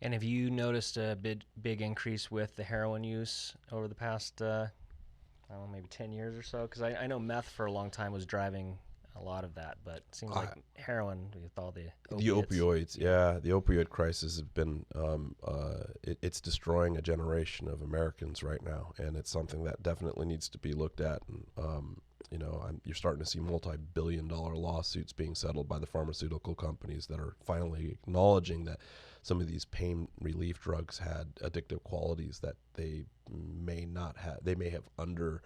And have you noticed a big increase with the heroin use over the past, I don't know, maybe 10 years or so? Because I know meth for a long time was driving a lot of that, but it seems like I, heroin with all the the opiates. opioids, Yeah. yeah, the opioid crisis has been it's destroying a generation of Americans right now, and it's something that definitely needs to be looked at. And you're starting to see multi-billion-dollar lawsuits being settled by the pharmaceutical companies that are finally acknowledging that some of these pain relief drugs had addictive qualities that they may not have. They may have under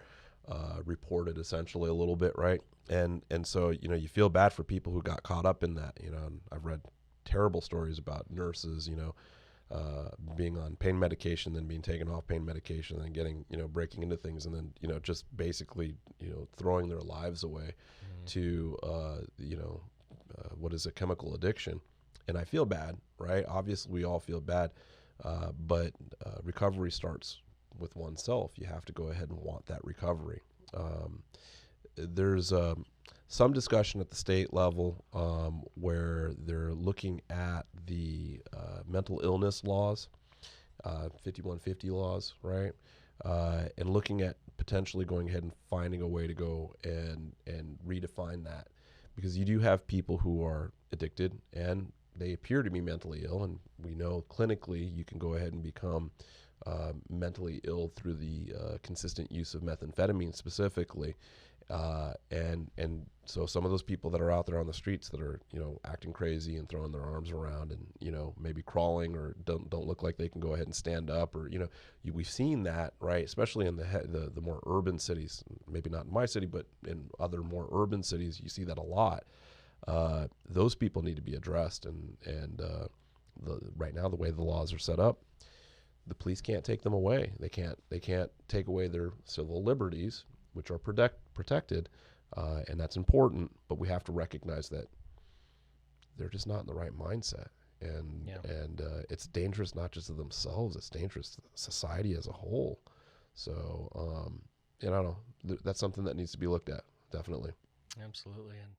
reported essentially a little bit, right? And so you feel bad for people who got caught up in that. And I've read terrible stories about nurses, being on pain medication, then being taken off pain medication, and then getting, breaking into things, and then, just basically, throwing their lives away Mm. to, what is a chemical addiction. And I feel bad, right? Obviously, we all feel bad, but recovery starts with oneself. You have to go ahead and want that recovery. There's some discussion at the state level where they're looking at the mental illness laws, 5150 laws, right? And looking at potentially going ahead and finding a way to go and redefine that, because you do have people who are addicted and they appear to be mentally ill, and we know clinically you can go ahead and become mentally ill through the consistent use of methamphetamine specifically, and so some of those people that are out there on the streets that are acting crazy and throwing their arms around and maybe crawling or don't look like they can go ahead and stand up, or we've seen that, right, especially in the more urban cities, maybe not in my city but in other more urban cities you see that a lot. Those people need to be addressed, and right now the way the laws are set up, the police can't take them away. They can't take away their civil liberties, which are protected, and that's important. But we have to recognize that they're just not in the right mindset, and Yeah. and it's dangerous not just to themselves; it's dangerous to society as a whole. So, I don't know. That's something that needs to be looked at, definitely. Absolutely. And